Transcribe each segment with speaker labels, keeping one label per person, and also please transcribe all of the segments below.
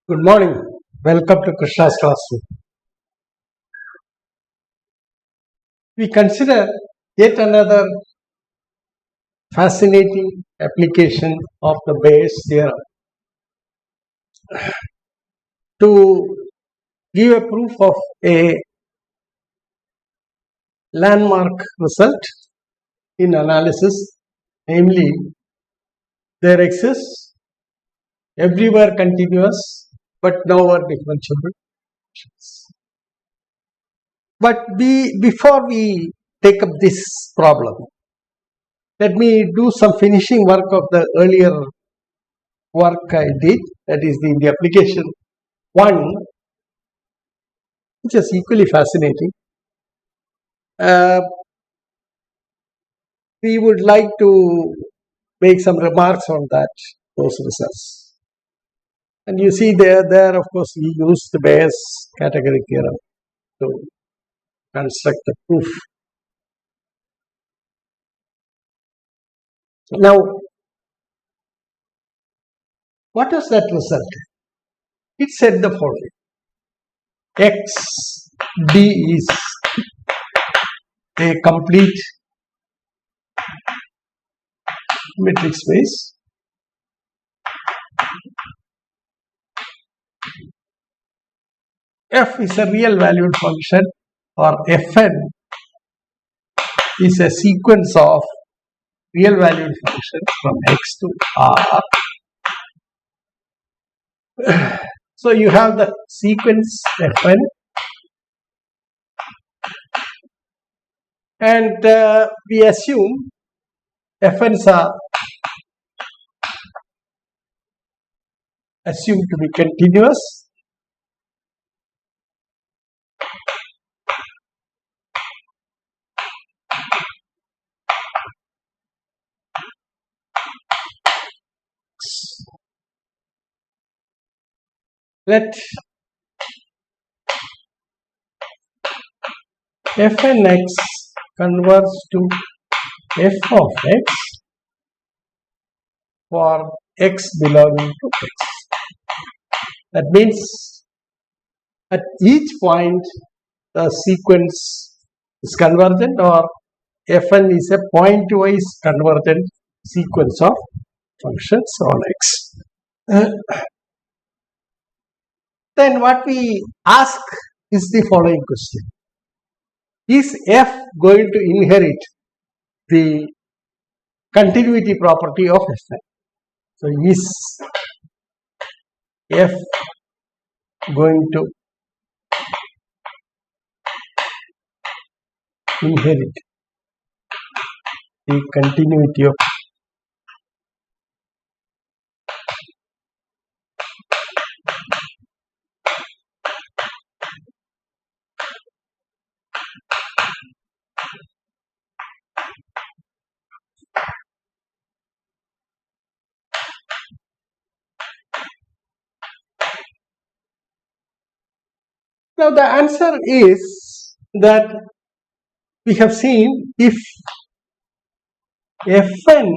Speaker 1: Good morning. Welcome to Krishna's classroom. We consider yet another fascinating application of the Bayes theorem to give a proof of a landmark result in analysis, namely, there exists everywhere continuous but nowhere differentiable functions. But before we take up this problem, let me do some finishing work of the earlier work I did, that is the application 1, which is equally fascinating. We would like to make some remarks on those results. And you see there of course we used the Bayes category theorem to construct the proof. Now, what was that result? It said the following: X D is a complete metric space F is a real valued function, or Fn is a sequence of real valued functions from X to R. So you have the sequence Fn, and we assume Fn's are assumed to be continuous. Let Fnx converge to f of x for x belonging to x. That means at each point the sequence is convergent, or Fn is a point-wise convergent sequence of functions on x. Then what we ask is the following question: is f going to inherit the continuity property of Fn? So is f going to inherit the continuity of Now the answer is that we have seen if Fn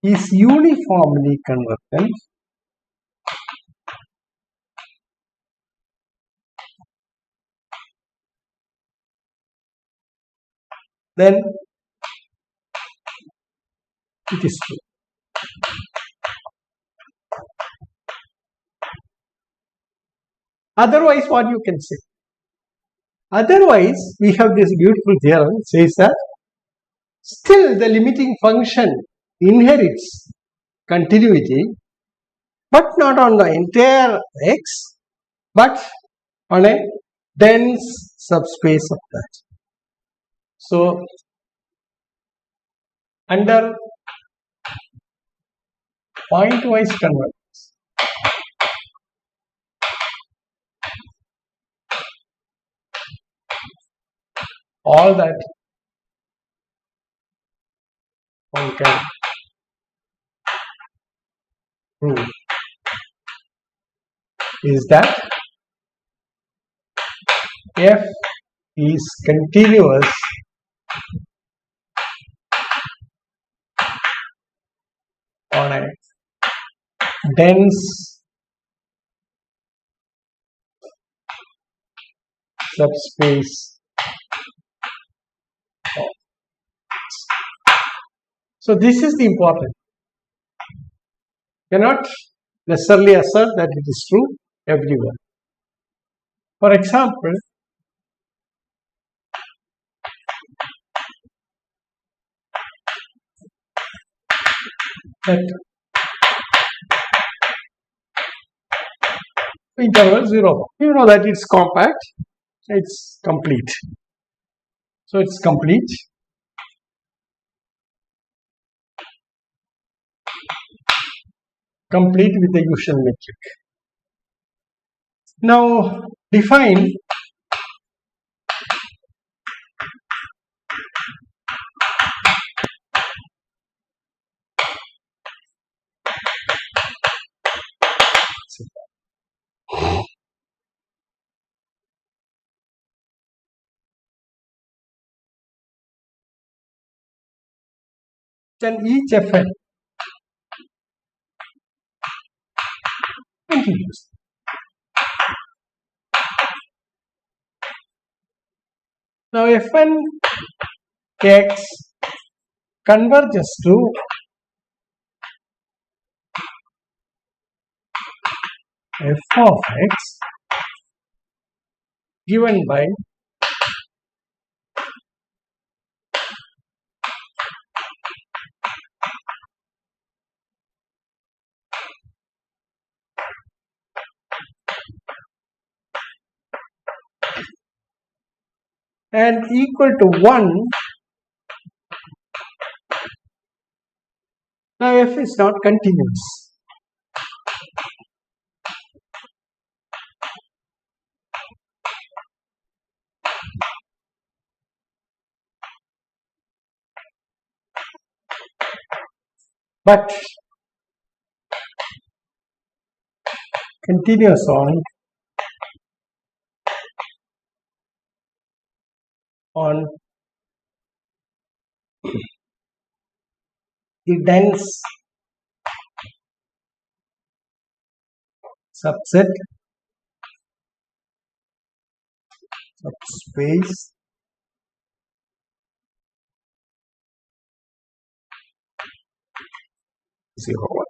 Speaker 1: is uniformly convergent, then it is true. Otherwise, what you can say? Otherwise, we have this beautiful theorem says that still the limiting function inherits continuity, but not on the entire x, but on a dense subspace of that. So, under point-wise convergence, all that one can prove is that f is continuous on a dense subspace. So this is the important. Cannot necessarily assert that it is true everywhere. For example, that interval 0. You know that it's compact, it's complete. So it's complete. Complete with the usual metric. Now define then each Fn continues. Now Fn x converges to f of x given by and equal to 1. Now f is not continuous. But continuous on the dense subset subspace zero one.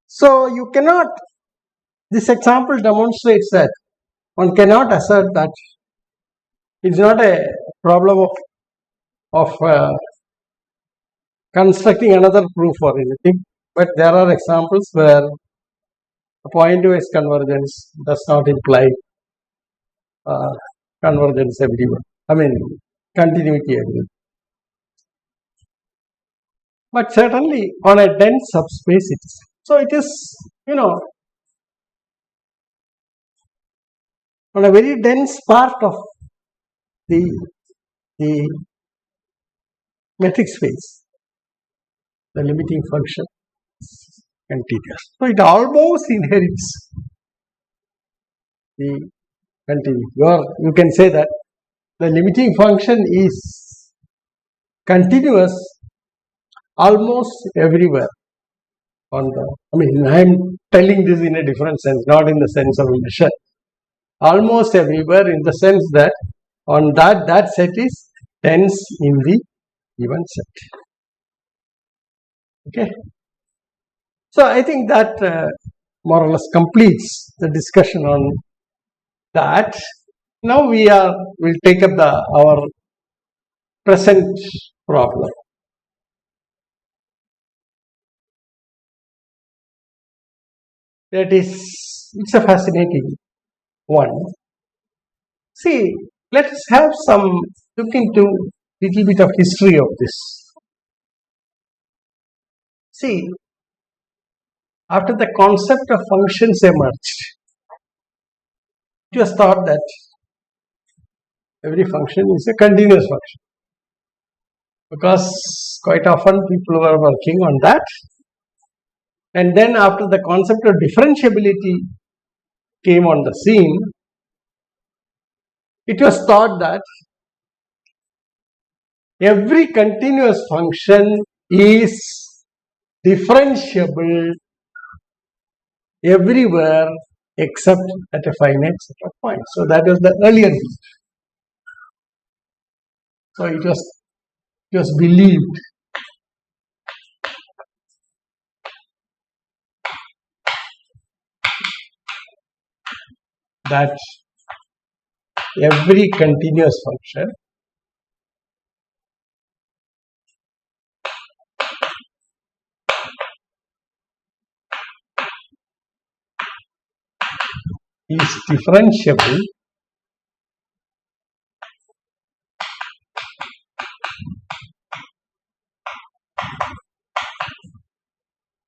Speaker 1: So you cannot, this example demonstrates that one cannot assert that it's not a problem of constructing another proof or anything, but there are examples where a point-wise convergence does not imply convergence everywhere. I mean, continuity everywhere. But certainly on a dense subspace it is. So it is, on a very dense part of the metric space, the limiting function is continuous. So it almost inherits the continuity. Or you can say that the limiting function is continuous almost everywhere. I am telling this in a different sense, not in the sense of measure. Almost everywhere in the sense that on that set is dense in the given set. Okay. So I think that more or less completes the discussion on that. Now we'll take up our present problem. It's a fascinating one. See, let us have some look into little bit of history of this. See, after the concept of functions emerged, it was thought that every function is a continuous function, because quite often people were working on that. And then after the concept of differentiability came on the scene, it was thought that every continuous function is differentiable everywhere except at a finite set of points. So that was the earlier view. So it was believed that every continuous function is differentiable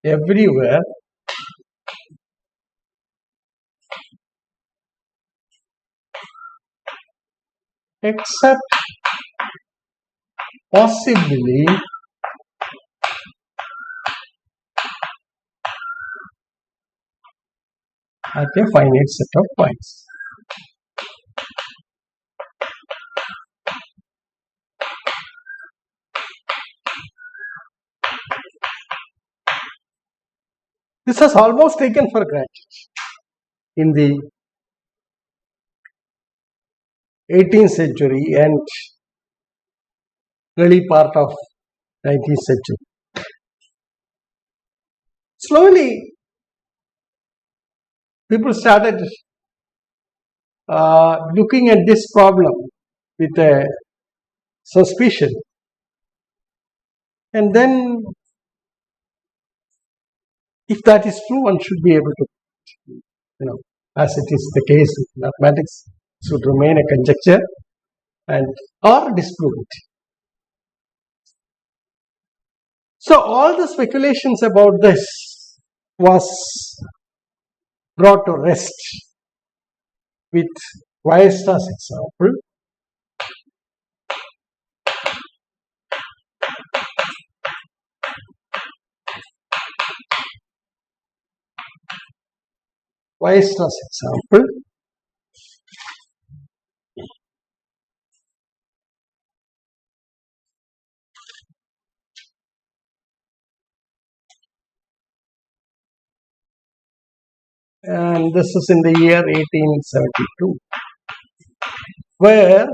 Speaker 1: everywhere except possibly at a finite set of points. This was almost taken for granted in the 18th century and early part of 19th century. Slowly, people started looking at this problem with a suspicion, and then if that is true, one should be able to, as it is the case with mathematics, should remain a conjecture and or disprove it. So all the speculations about this was brought to rest with Weierstrass example. Weierstrass example. And this is in the year 1872, where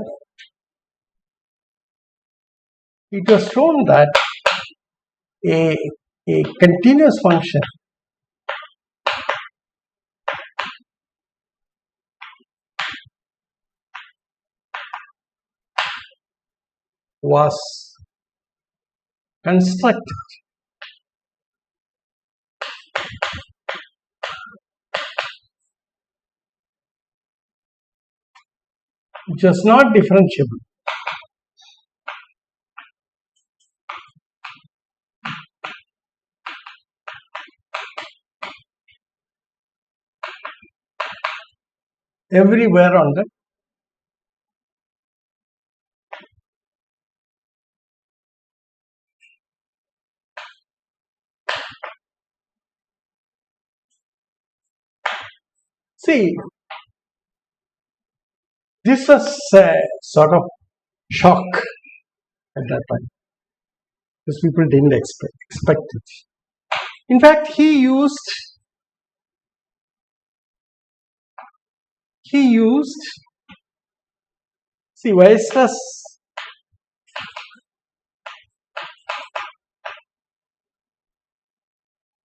Speaker 1: it was shown that a continuous function was constructed which was not differentiable everywhere on the see. This was a sort of shock at that time because people didn't expect it. In fact, he used Weierstrass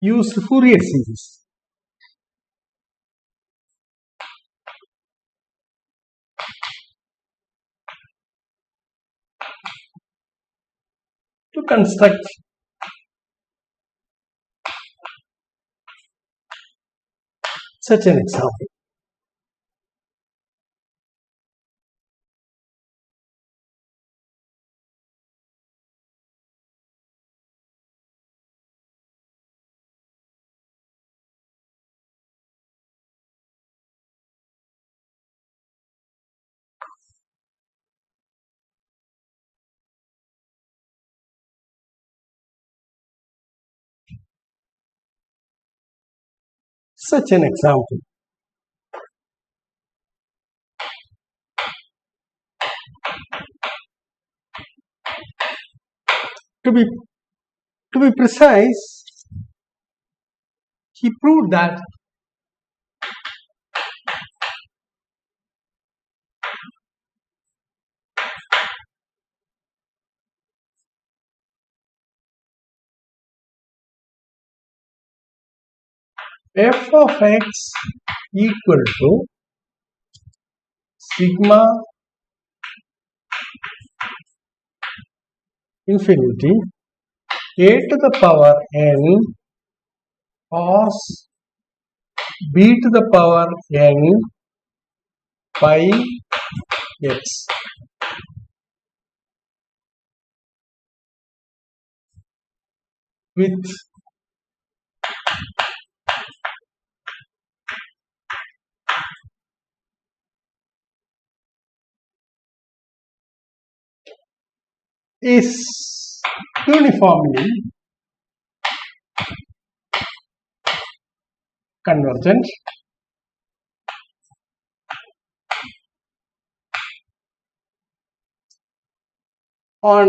Speaker 1: used Fourier series. To construct such an example. Such an example. To be precise, he proved that f of x equal to sigma infinity a to the power n cos b to the power n pi x. With is uniformly convergent on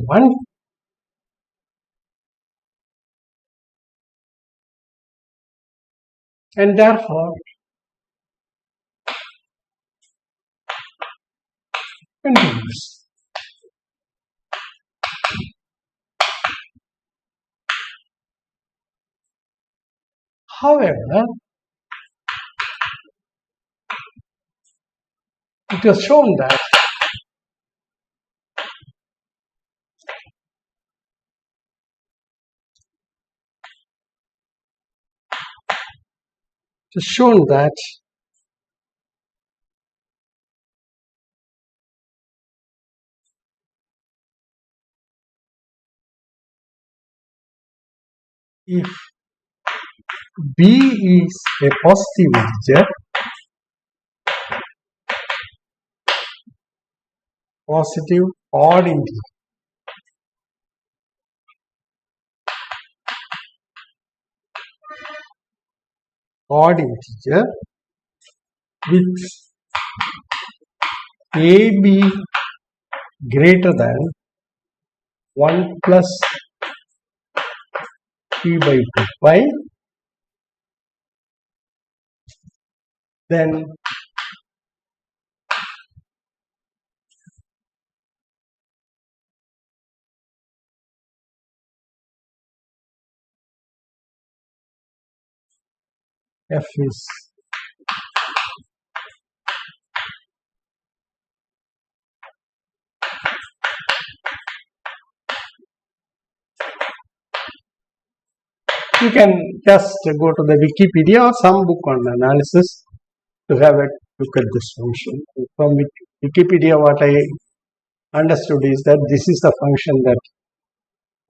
Speaker 1: 1 and therefore continues. However, it was shown that if b is a positive integer, positive odd integer, with ab greater than 1 plus p by 2 pi, then f is you can just go to the Wikipedia or some book on analysis to have a look at this function. From Wikipedia, what I understood is that this is the function that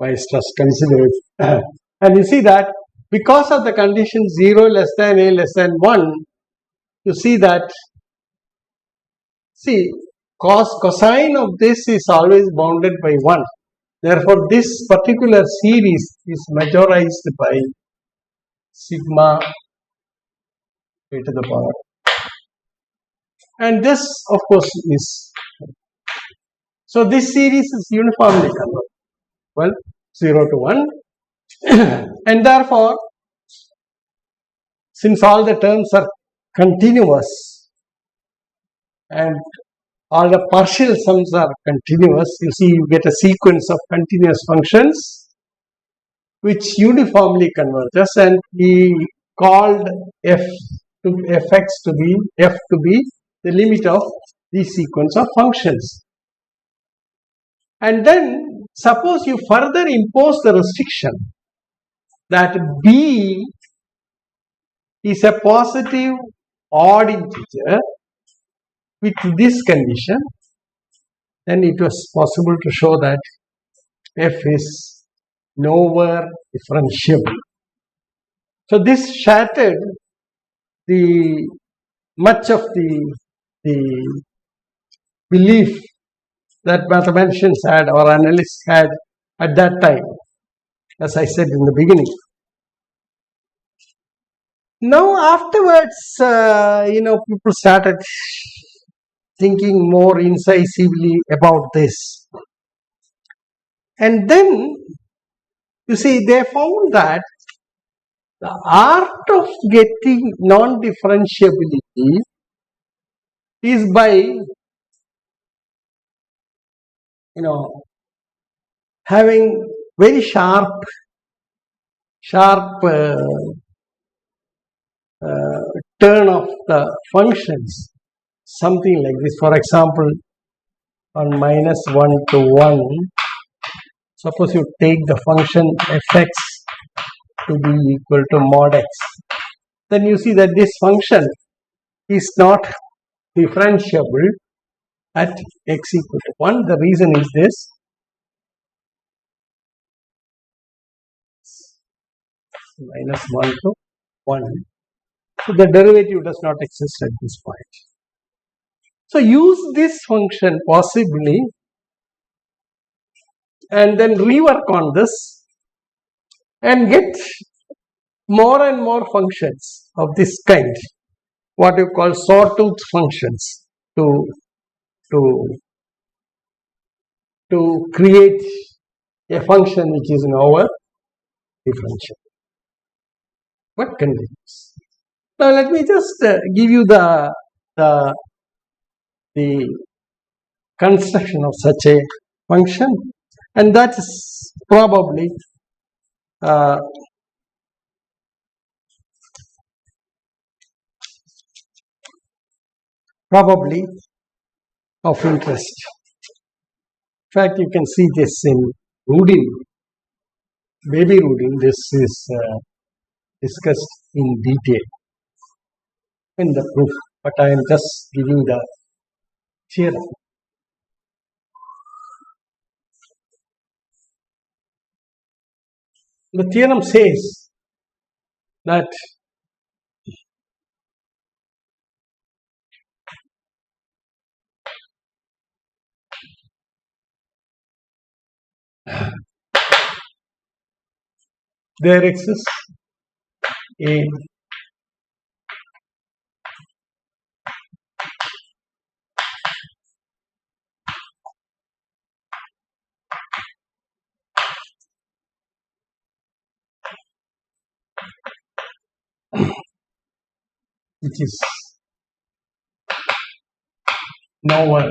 Speaker 1: Weierstrass considered. And you see that because of the condition 0 less than a less than 1, you see that, cosine of this is always bounded by 1. Therefore, this particular series is majorized by sigma a to the power. And this, of course, is. So, this series is uniformly convergent. Well, 0 to 1. And therefore, since all the terms are continuous and all the partial sums are continuous, you see you get a sequence of continuous functions which uniformly converges, and we called fx to be the limit of the sequence of functions. And then suppose you further impose the restriction that b is a positive odd integer with this condition, then it was possible to show that f is nowhere differentiable. So this shattered much of the belief that mathematicians had or analysts had at that time, as I said in the beginning. Now afterwards, people started thinking more incisively about this. And then, you see, they found that the art of getting non-differentiability is by, having very sharp turn of the functions, something like this. For example, on -1 to 1, suppose you take the function fx to be equal to mod x, then you see that this function is not differentiable at x equal to 1. The reason is this: -1 to 1. So the derivative does not exist at this point. So use this function possibly and then rework on this and get more and more functions of this kind, what you call sawtooth functions, to create a function which is now a differential but continuous. Now let me just give you the construction of such a function, and that is probably of interest. In fact, you can see this in Rudin, baby Rudin. This is discussed in detail in the proof, but I am just giving the theorem. The theorem says that there exists a which is novel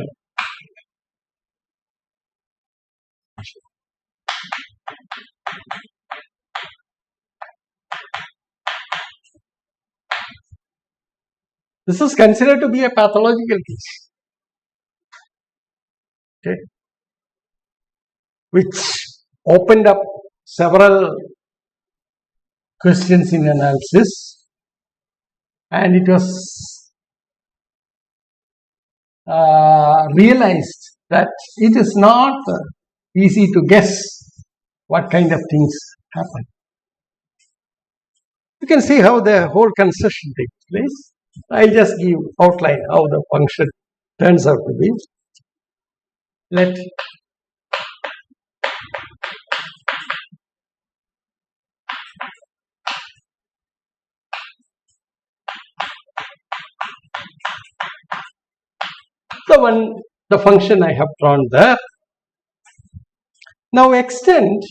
Speaker 1: this is considered to be a pathological case, okay, which opened up several questions in analysis, and it was realized that it is not easy to guess what kind of things happen. You can see how the whole construction takes place. I'll just give outline how the function turns out to be. Let the function I have drawn there. Now extend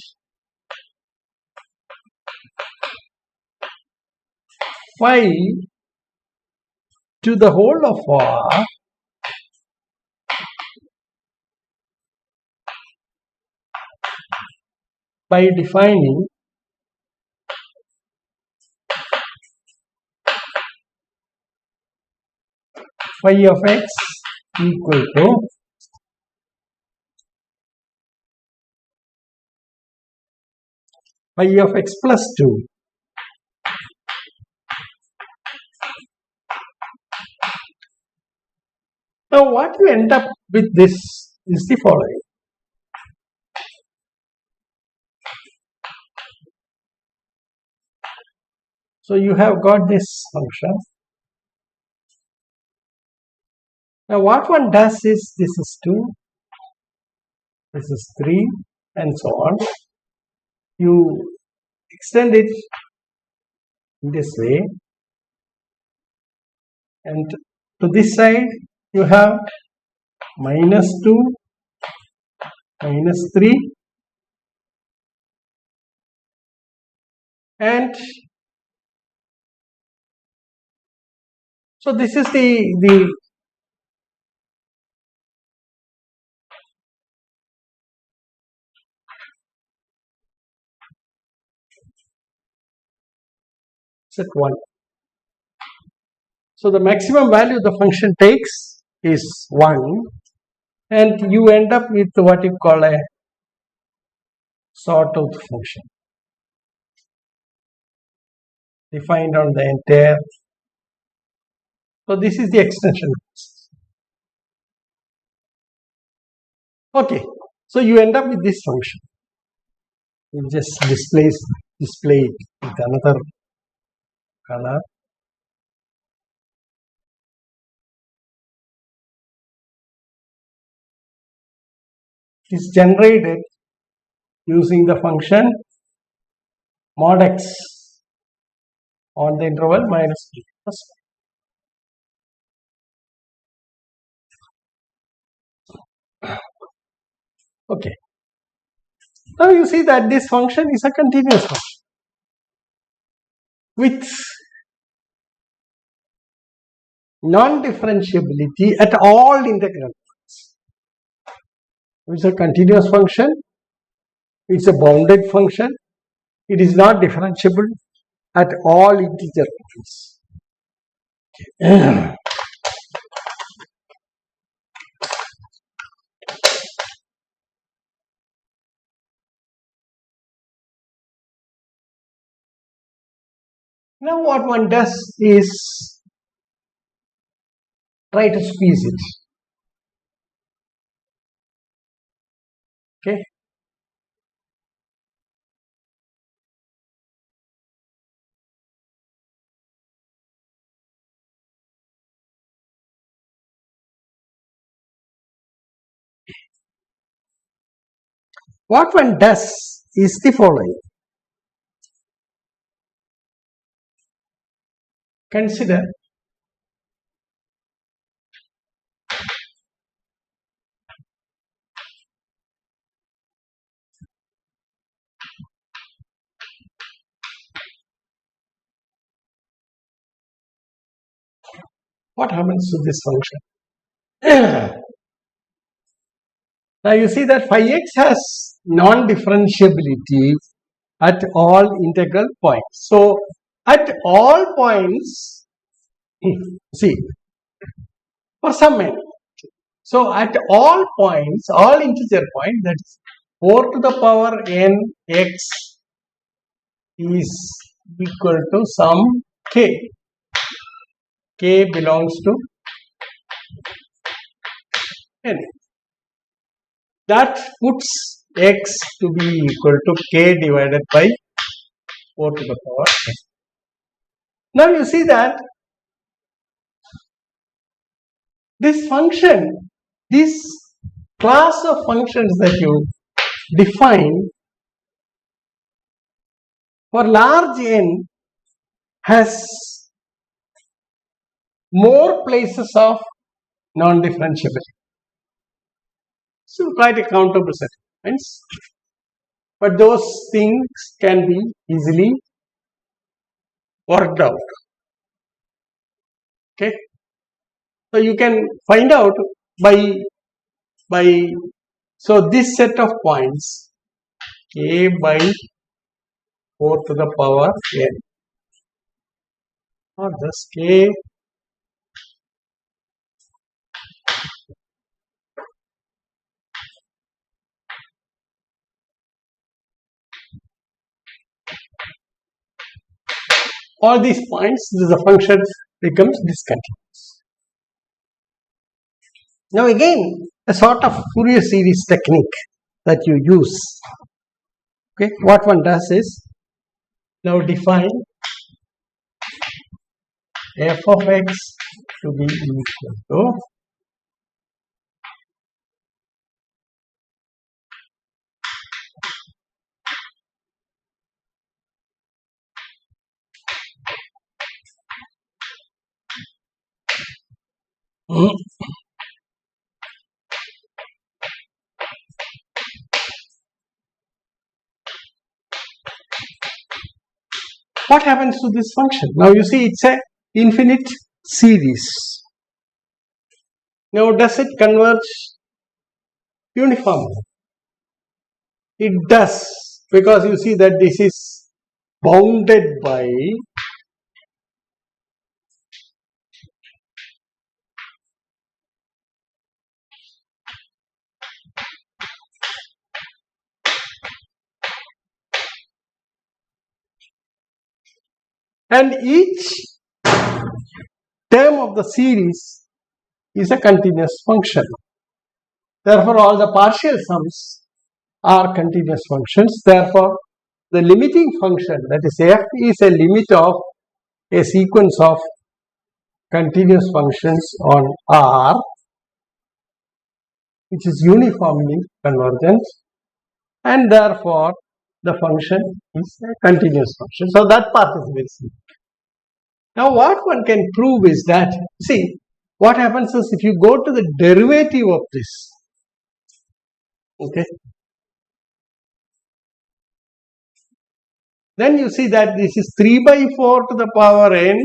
Speaker 1: phi to the whole of R by defining phi of x equal to phi of x plus 2 . Now what you end up with this is the following. So you have got this function. Now what one does is, this is 2, this is 3, and so on. You extend it in this way, and to this side you have -2, -3, and so this is the set 1. So the maximum value the function takes is 1, and you end up with what you call a sawtooth function defined on the entire. So this is the extension. Okay, so you end up with this function. You just display it with another color. It is generated using the function mod x on the interval minus 3 plus 1. Okay. Now you see that this function is a continuous function with non-differentiability at all integral points. It's a continuous function. It's a bounded function. It is not differentiable at all integer points. Now what one does is try to squeeze it. Okay. What one does is the following. Consider what happens to this function. Now you see that phi x has non-differentiability at all integral points. So at all points, see, for some n. So at all points, all integer points, that is 4 to the power n x is equal to some k. K belongs to n. That puts x to be equal to k divided by 4 to the power n. Now you see that this function, this class of functions that you define for large n has more places of non-differentiability. So quite a countable set of points, but those things can be easily worked out. Okay, so you can find out by so this set of points k by 4 to the power n, or just k all these points, the function becomes discontinuous. Now again, a sort of Fourier series technique that you use. Okay, what one does is now define f of x to be equal to what happens to this function? Now you see it's a infinite series. Now does it converge uniformly? It does, because you see that this is bounded by and each term of the series is a continuous function. Therefore, all the partial sums are continuous functions. Therefore, the limiting function, that is f, is a limit of a sequence of continuous functions on R, which is uniformly convergent, and therefore the function is a continuous function. So that part is very simple. Now what one can prove is that, see, what happens is if you go to the derivative of this, okay, then you see that this is 3 by 4 to the power n,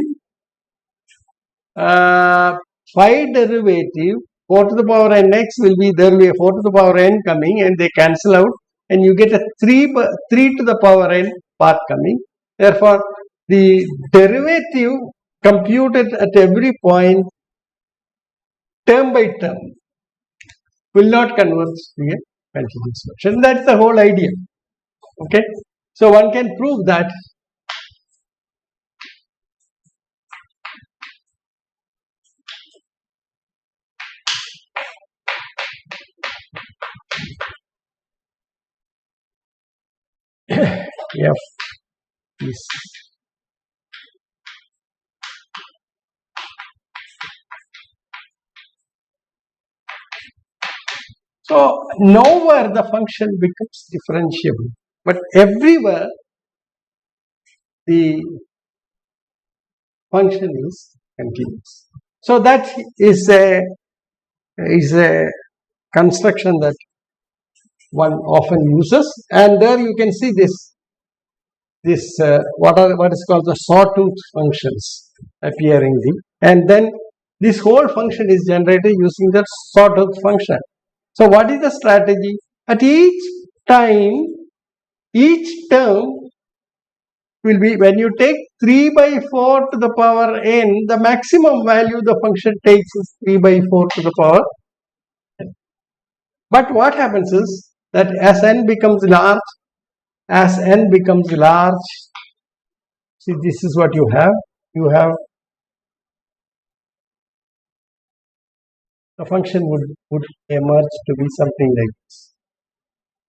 Speaker 1: 5 derivative, 4 to the power n x will be, there will be a 4 to the power n coming and they cancel out and you get a 3 to the power n part coming. Therefore, the derivative computed at every point, term by term, will not converge to a continuous function. That's the whole idea. Okay. So one can prove that f is so nowhere the function becomes differentiable, but everywhere the function is continuous. So that is a construction that one often uses, and there you can see what is called the sawtooth functions appearing there, and then this whole function is generated using the sawtooth function. So what is the strategy? At each time, each term will be, when you take 3 by 4 to the power n, the maximum value the function takes is 3 by 4 to the power n. But what happens is that as n becomes large, see, this is what you have. You have the function would emerge to be something like this,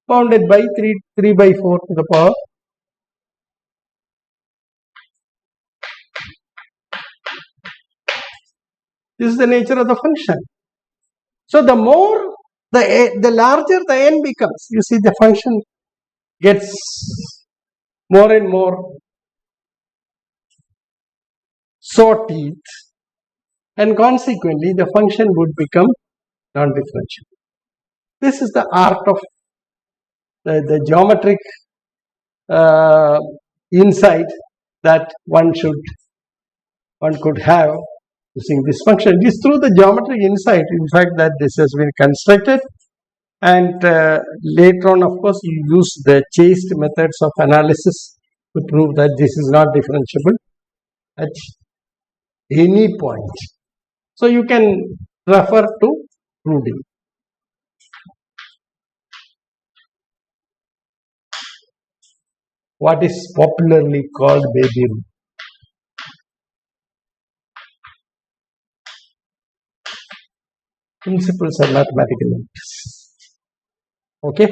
Speaker 1: bounded by 3 by 4 to the power. This is the nature of the function. So the more, the larger the n becomes, you see the function gets more and more saw teeth, and consequently the function would become non-differentiable. This is the art of the geometric insight that one could have using this function. It is through the geometric insight, in fact, that this has been constructed, and later on, of course, you use the chaste methods of analysis to prove that this is not differentiable at any point. So you can refer to proving. What is popularly called baby rule. Principles of mathematical numbers. Okay,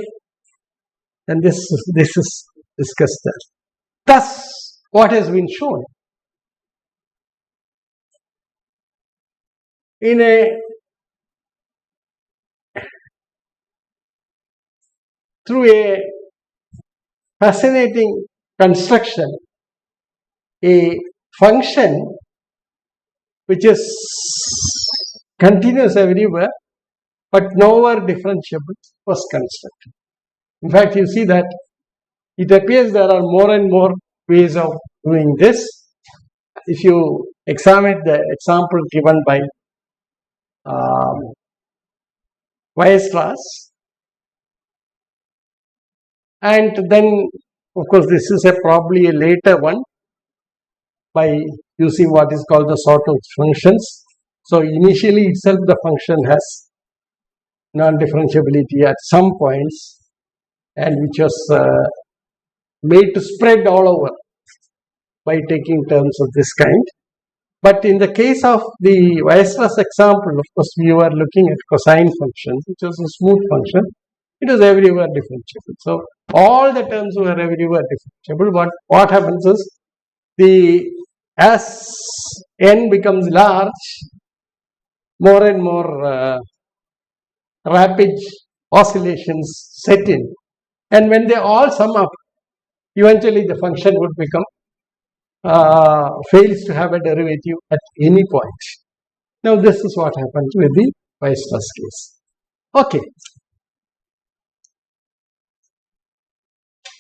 Speaker 1: and this is discussed there. Thus, what has been shown through a fascinating construction, a function which is continuous everywhere but nowhere differentiable was constructed. In fact, you see that it appears there are more and more ways of doing this. If you examine the example given by Viswa, and then of course this is probably a later one by using what is called the sawtooth functions. So initially itself the function has non-differentiability at some points, and which was made to spread all over. by taking terms of this kind. But in the case of the Weierstrass example, of course, we were looking at cosine functions, which was a smooth function. It was everywhere differentiable. So all the terms were everywhere differentiable. But what happens is, as n becomes large, more and more rapid oscillations set in. And when they all sum up, eventually the function would become fails to have a derivative at any point. Now this is what happens with the Weierstrass case. Okay.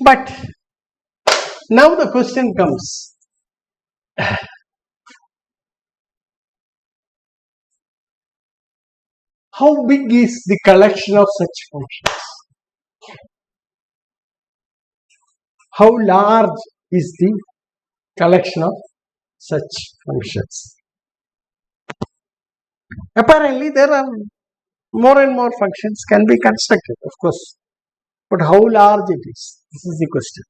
Speaker 1: But now the question comes, how big is the collection of such functions? How large is the collection of such functions? Apparently, there are more and more functions can be constructed, of course. But how large it is? This is the question.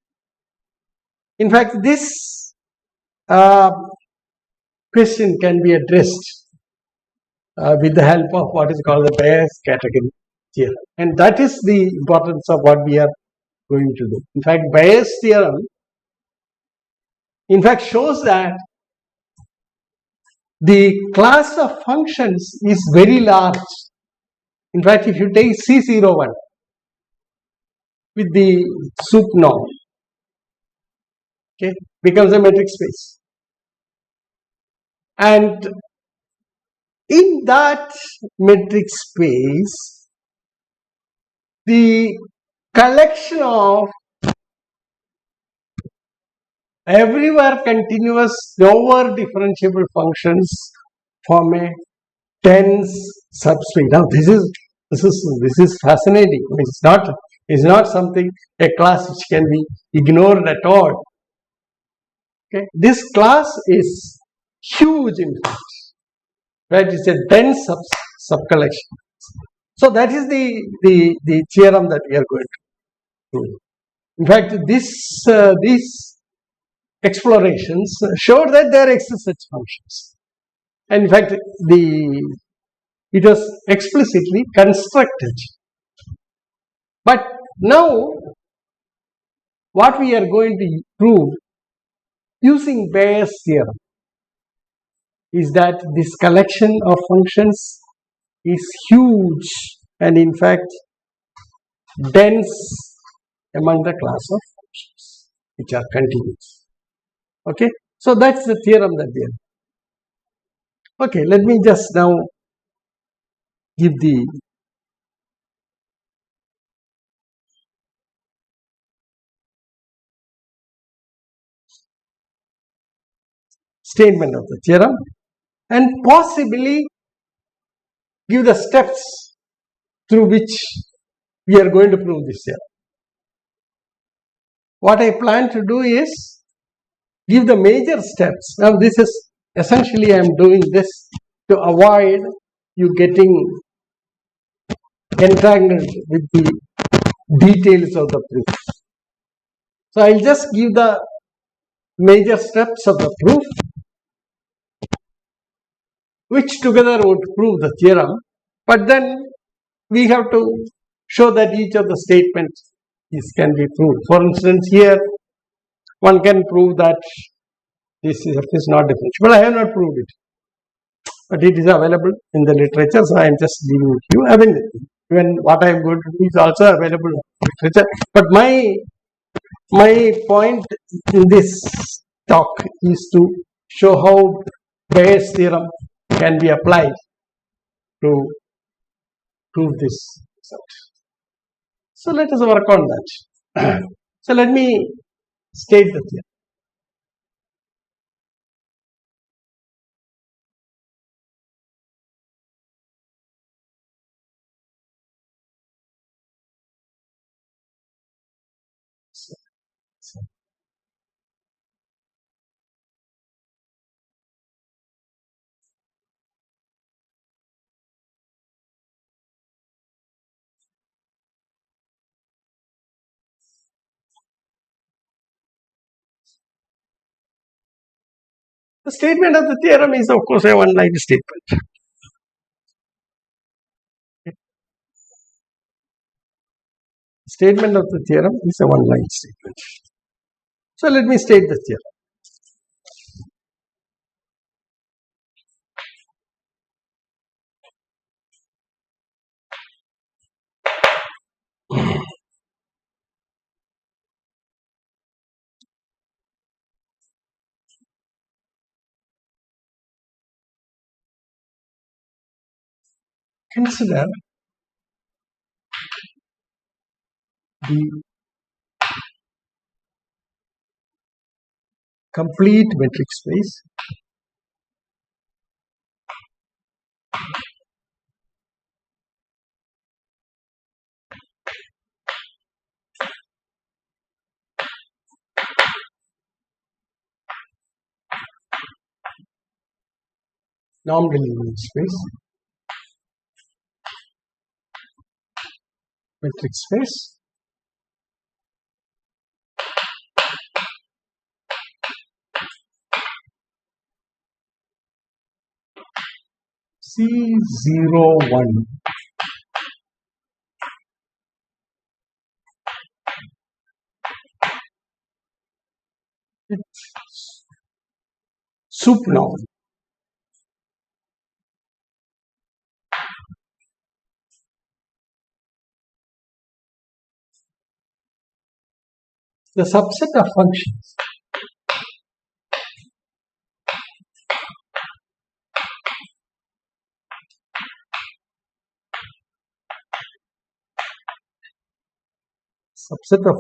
Speaker 1: In fact, this question can be addressed with the help of what is called the Baire's category theorem. And that is the importance of what we are going to do. In fact, Baire's theorem, in fact, shows that the class of functions is very large. In fact, if you take C01 with the sup norm, okay, becomes a metric space. And in that metric space, the collection of everywhere continuous lower differentiable functions form a dense subspace. Now this is fascinating. It's not something, a class which can be ignored at all. Okay, this class is huge in fact. Right? It's a dense subcollection. So that is the theorem that we are going to prove. In fact, these explorations showed that there exist such functions. And in fact, it was explicitly constructed. But now, what we are going to prove using Baire's theorem is that this collection of functions is huge and in fact dense among the class of functions which are continuous. Okay, so that's the theorem that we are. Okay, let me just now give the statement of the theorem and possibly give the steps through which we are going to prove this theorem. What I plan to do is give the major steps. Now this is essentially I am doing this to avoid you getting entangled with the details of the proof. So I will just give the major steps of the proof which together would prove the theorem, but then we have to show that each of the statements can be proved. For instance, here one can prove that this is not differentiable. I have not proved it, but it is available in the literature, so I am just giving it to you. I mean, even what I am going to do is also available in the literature. But my point in this talk is to show how Bayes' theorem can be applied to prove this result. So let us work on that. So let me state the theorem. The statement of the theorem is, of course, a one-line statement. Statement of the theorem is a one-line statement. So let me state the theorem. Consider the complete metric space non-linear space, metric space, C01 soup norm. The subset of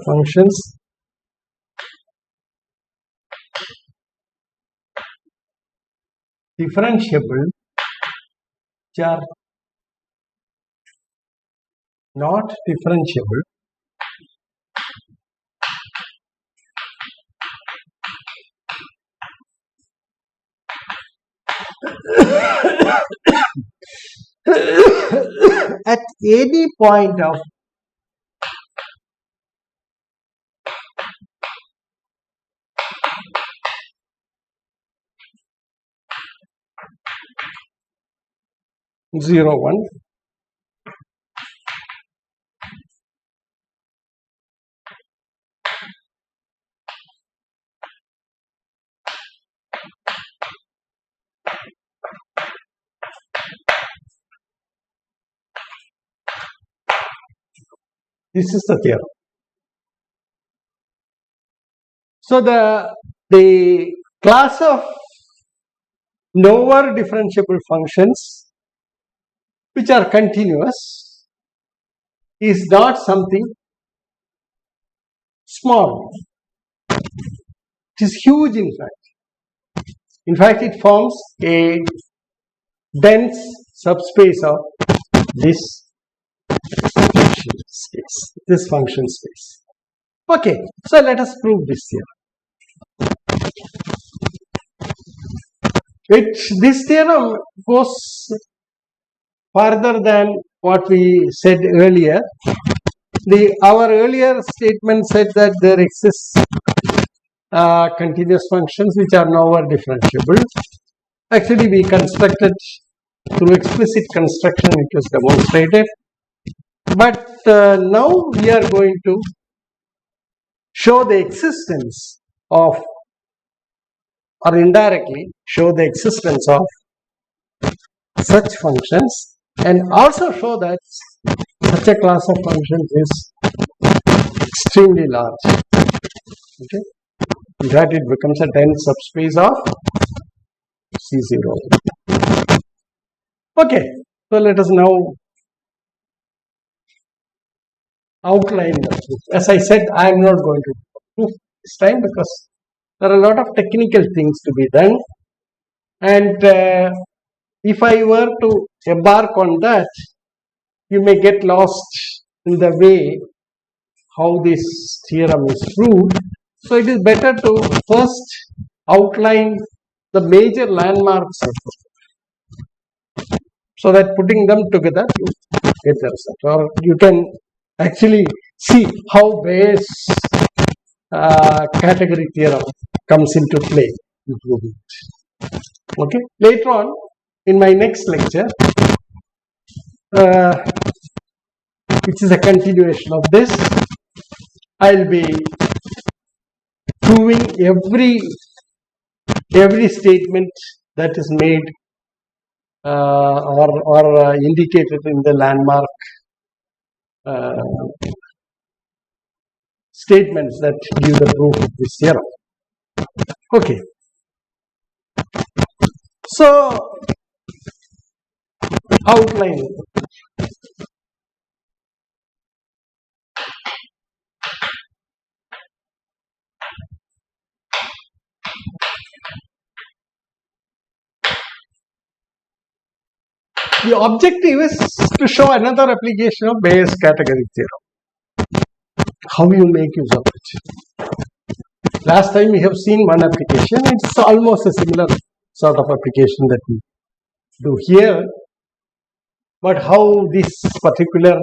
Speaker 1: functions differentiable which are not differentiable at any point of zero one This is the theorem. So the class of lower differentiable functions which are continuous is not something small. It is huge in fact. In fact, it forms a dense subspace of this function space. Okay, so let us prove this theorem. This theorem goes further than what we said earlier. Our earlier statement said that there exists continuous functions which are nowhere differentiable. Actually, we constructed through explicit construction, it was demonstrated. But now we are going to show the existence of, or indirectly show the existence of such functions, and also show that such a class of functions is extremely large. Okay? In fact, it becomes a dense subspace of C0. Okay, so let us now outline the proof. As I said, I am not going to prove this time because there are a lot of technical things to be done, and if I were to embark on that, you may get lost in the way how this theorem is proved. So it is better to first outline the major landmarks of it, so that putting them together you get the result, or you can actually see how Baire's category theorem comes into play. Okay, later on in my next lecture, which is a continuation of this, I'll be proving every statement that is made or indicated in the landmark statements that give the proof of this theorem. Okay. So, outline. The objective is to show another application of Baire's categoric theorem. How you make use of it. Last time we have seen one application. It's almost a similar sort of application that we do here. But how this particular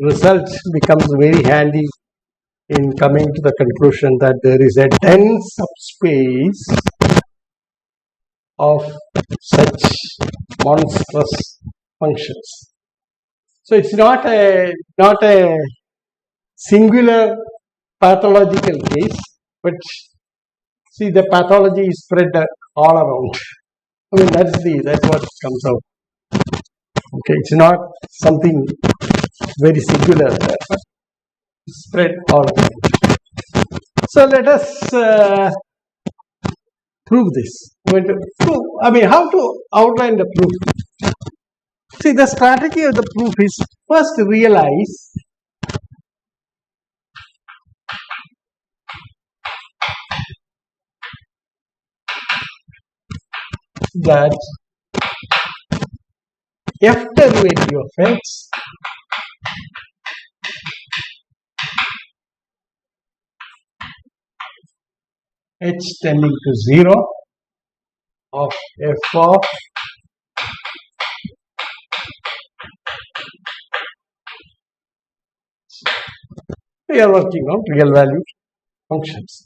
Speaker 1: result becomes very handy in coming to the conclusion that there is a dense subspace of such monstrous functions. So it's not a singular pathological case, but see, the pathology is spread all around. I mean, that's what comes out. Okay, it's not something very singular, but it's spread all around. So let us prove this. How to outline the proof? See, the strategy of the proof is first realize that f derivative of x h tending to 0 of f of we are working on real valued functions.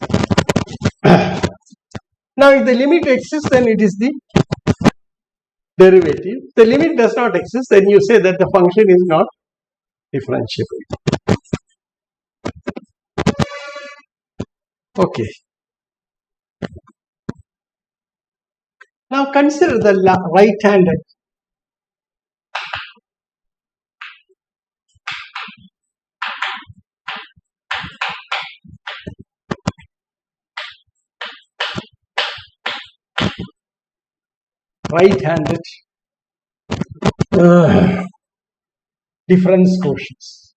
Speaker 1: Now, if the limit exists, then it is the derivative. If the limit does not exist, then you say that the function is not differentiable. Okay. Now consider the right-handed difference quotients.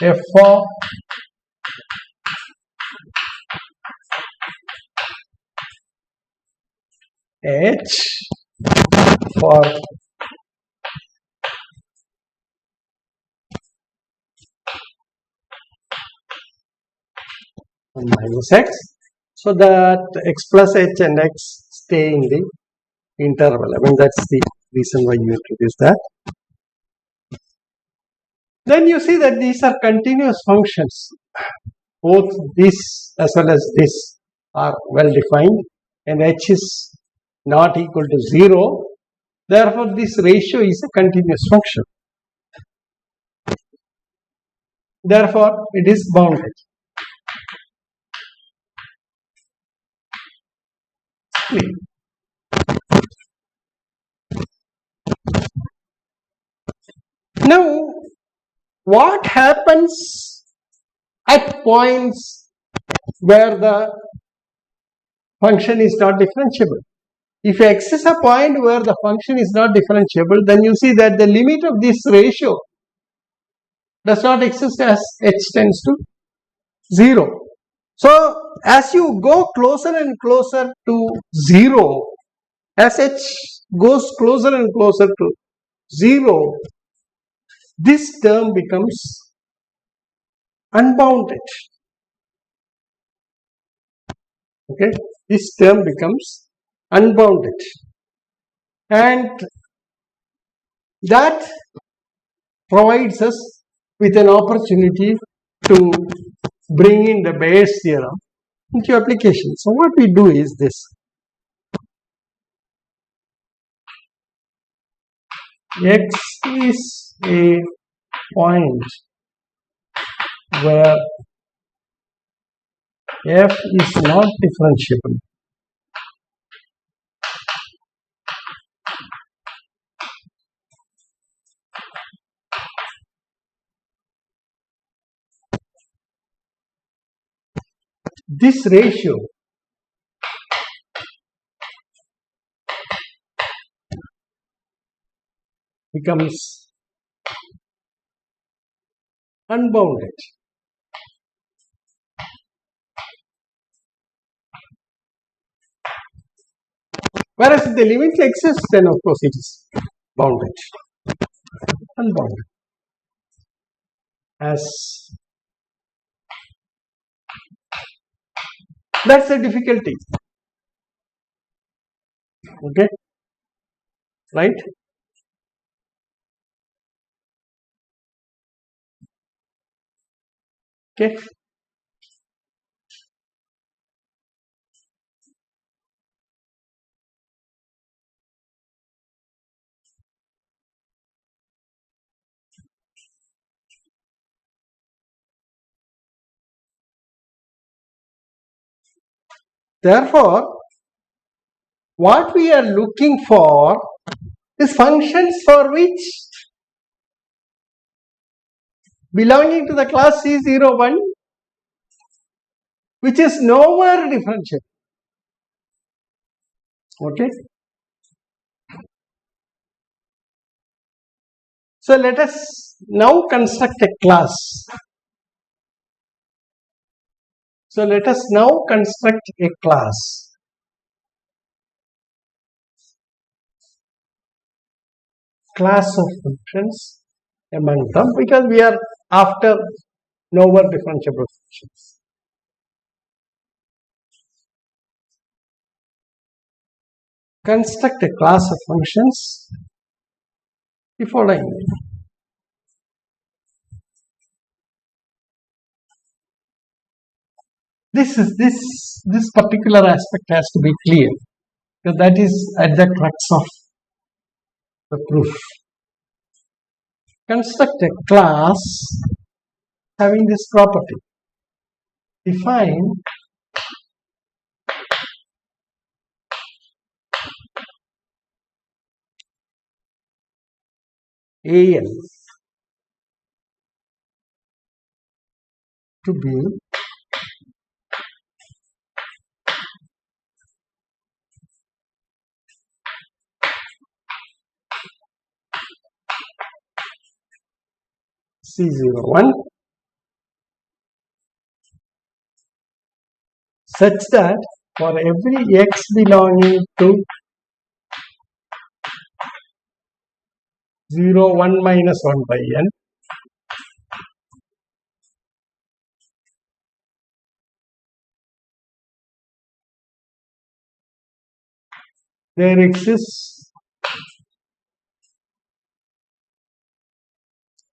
Speaker 1: F of h for minus x, so that x plus h and x stay in the interval. I mean, that's the reason why you introduce that. Then you see that these are continuous functions. Both this as well as this are well defined, and h is not equal to 0. Therefore, this ratio is a continuous function. Therefore, it is bounded. Now, what happens at points where the function is not differentiable? If x is a point where the function is not differentiable, then you see that the limit of this ratio does not exist as h tends to 0. So, as you go closer and closer to 0, as h goes closer and closer to 0, this term becomes unbounded. Okay, this term becomes unbounded. And that provides us with an opportunity to bring in the Baire's theorem into application. So what we do is this. X is a point where f is not differentiable. This ratio becomes unbounded. Whereas if the limit exists, then of course it is bounded, unbounded. As that's the difficulty. Okay, right? Okay. Therefore, what we are looking for is functions for which belonging to the class C01, which is nowhere differentiable. Okay. So let us now construct a class. So let us now construct a class. Class of functions among them, because we are after nowhere differentiable functions. Construct a class of functions the following way. This particular aspect has to be clear, because that is at the crux of the proof. Construct a class having this property. Define AL to be C01 such that for every x belonging to 0, 1 minus 1 by n, there exists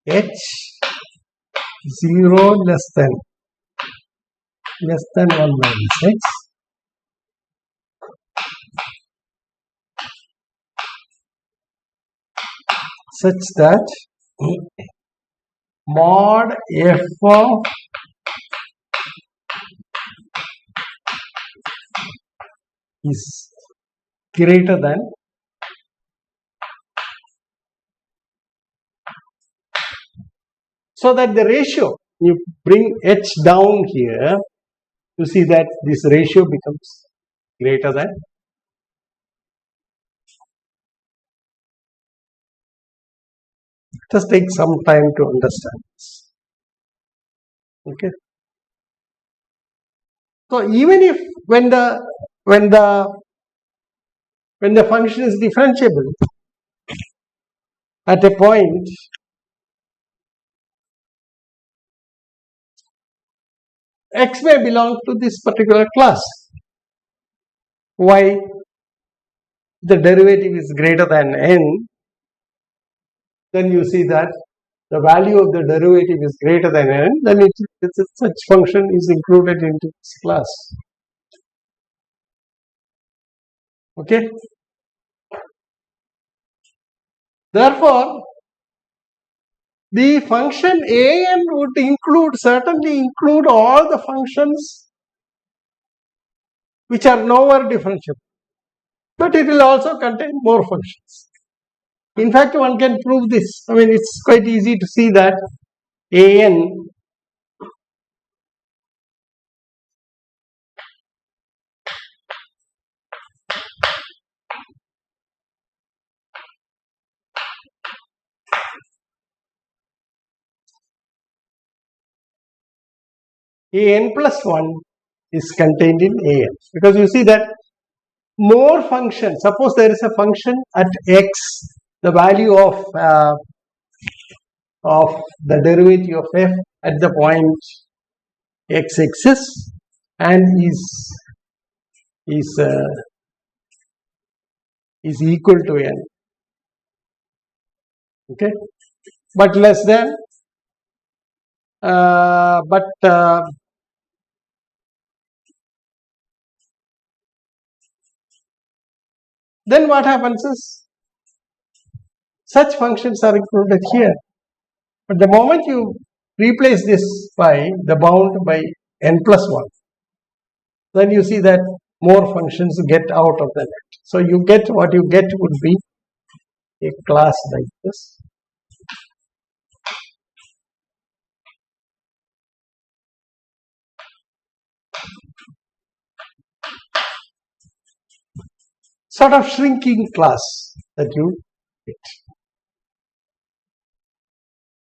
Speaker 1: h 0 less than 1 minus x such that mod f of is greater than so that the ratio, you bring h down here, you see that this ratio becomes greater than. Just take some time to understand this. Okay. So even if when the function is differentiable at a point x may belong to this particular class. Why? the derivative is greater than n, then you see that the value of the derivative is greater than n, then such function is included into this class. Okay. Therefore, the function an would certainly include all the functions which are nowhere differentiable, but it will also contain more functions. In fact, one can prove this. I mean, it's quite easy to see that an plus 1 is contained in an, because you see that more functions, suppose there is a function at x, the value of the derivative of f at the point x exists and is equal to n, okay, but less than then what happens is such functions are included here. But the moment you replace this by the bound by n plus 1, then you see that more functions get out of the net. So you get what you get would be a class like this. Sort of shrinking class that you get.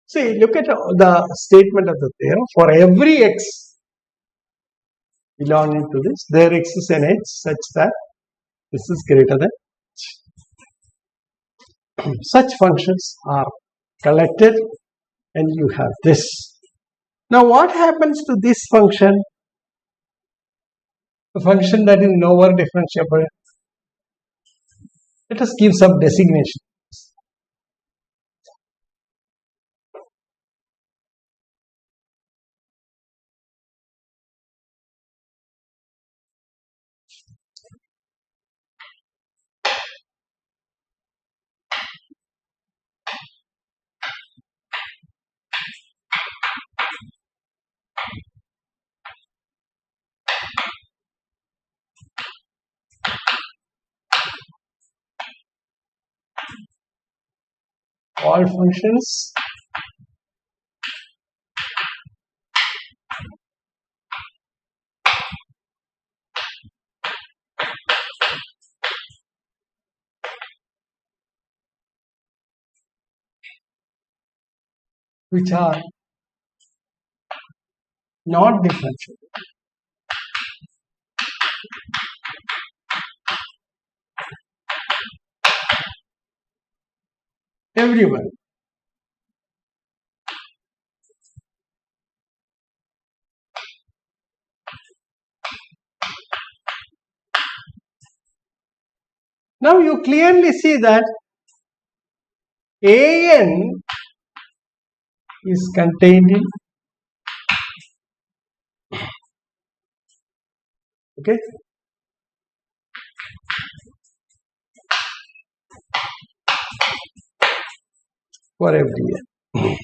Speaker 1: See, look at the statement of the theorem. For every x belonging to this, there exists an h such that this is greater than h. Such functions are collected and you have this. Now what happens to this function? A function that is nowhere differentiable. Let us give some designation. All functions which are not differentiable. Everyone. Now you clearly see that an is contained in, okay, for every n.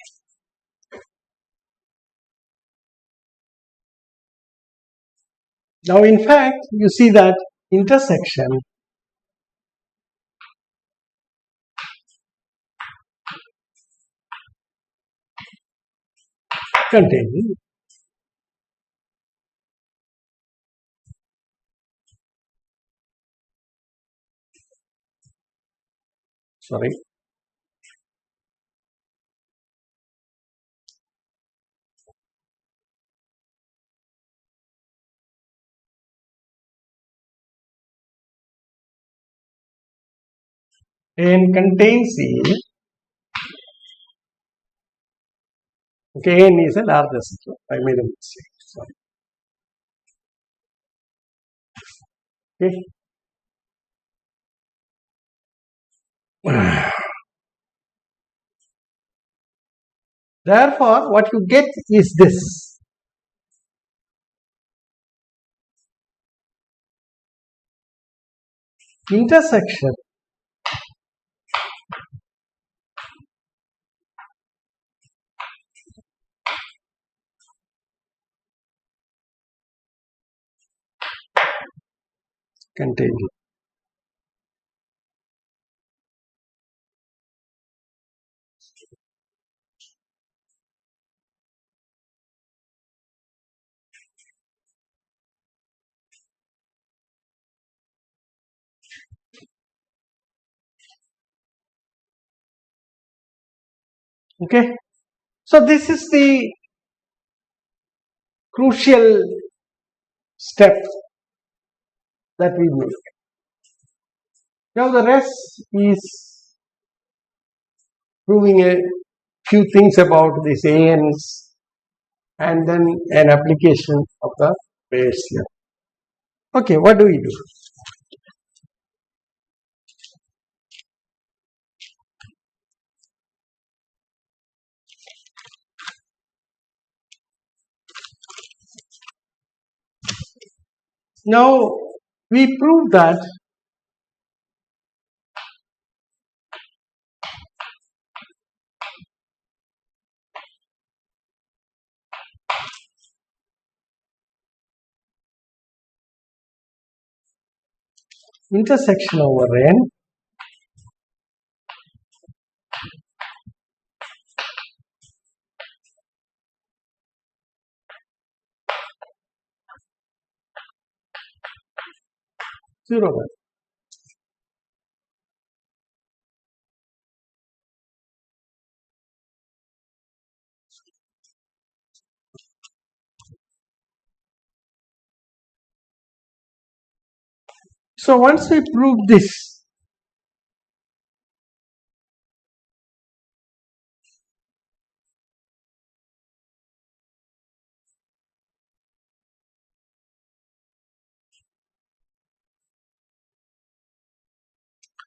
Speaker 1: Now in fact you see that intersection containing n contains a, okay, n is a largest. I made a mistake. Sorry. Okay. Therefore, what you get is this. Intersection contagion. Okay, so this is the crucial step that we make. Now the rest is proving a few things about these ANs and then an application of the Bayes theorem. Okay, what do we do? Now we prove that intersection over n zero one. So once we prove this,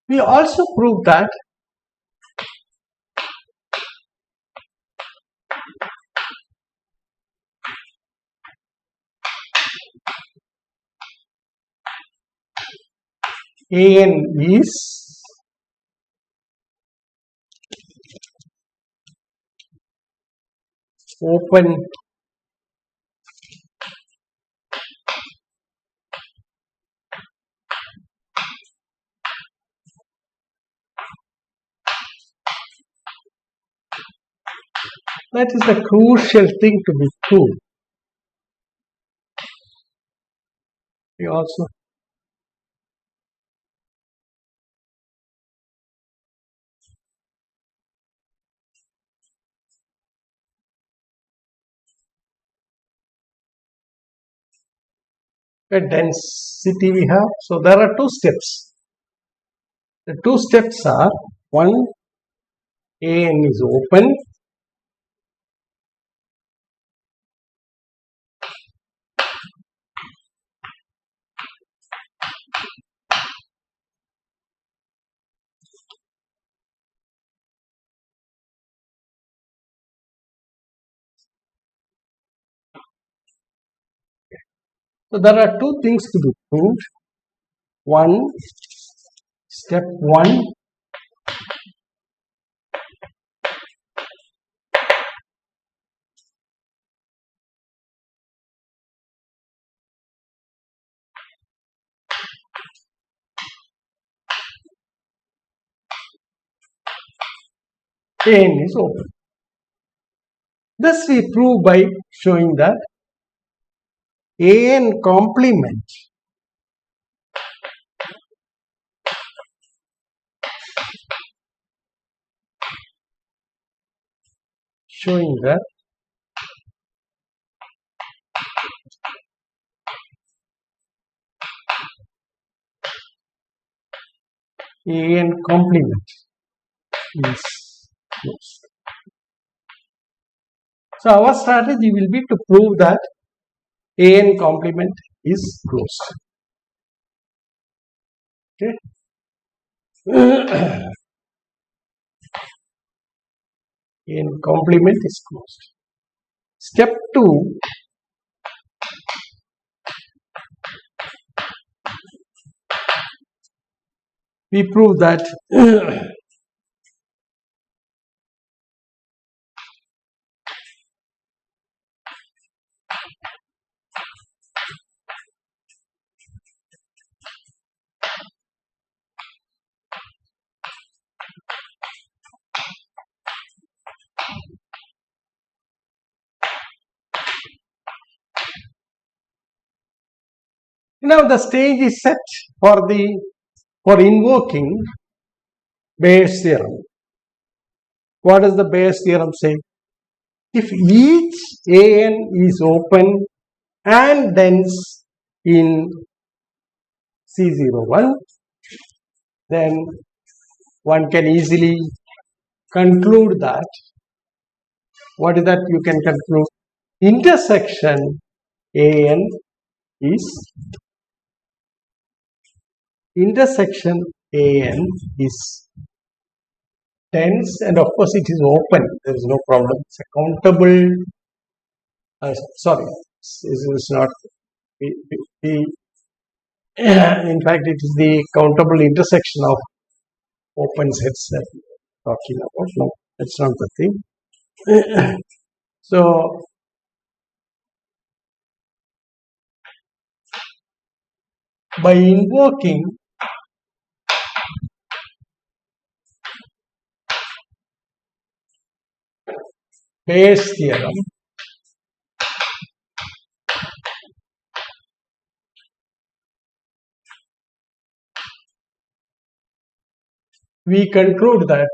Speaker 1: we also prove that AN is open that is the crucial thing to be proved. We also a density we have. So there are two steps. The two steps are one, AN is open, so there are two things to be proved. One, step one, AN is open. This we prove by showing that AN complement showing that AN complement is closed. So our strategy will be to prove that AN complement is closed. Okay. in complement is closed. Step 2, we prove that now the stage is set for invoking Bayes' theorem. What does the Bayes' theorem say? If each AN is open and dense in C01, then one can easily conclude that, what is that you can conclude? Intersection AN is dense, and of course it is open. There is no problem. It's a countable. It's not. In fact, it is the countable intersection of open sets that we are talking about. No, that's not the thing. So, by invoking Bayes' theorem, we conclude that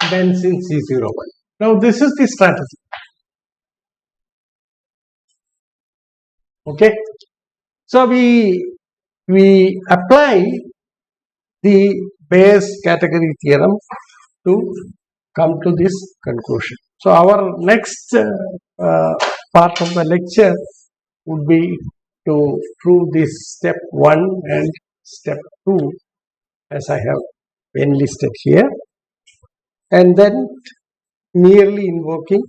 Speaker 1: dense in C01. Now this is the strategy. Okay. So we apply the Bayes category theorem to come to this conclusion. So our next part of the lecture would be to prove this step 1 and step 2 as I have enlisted here, and then merely invoking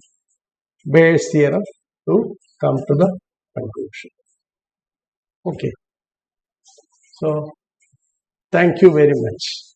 Speaker 1: Bayes' theorem to come to the conclusion. Okay. So thank you very much.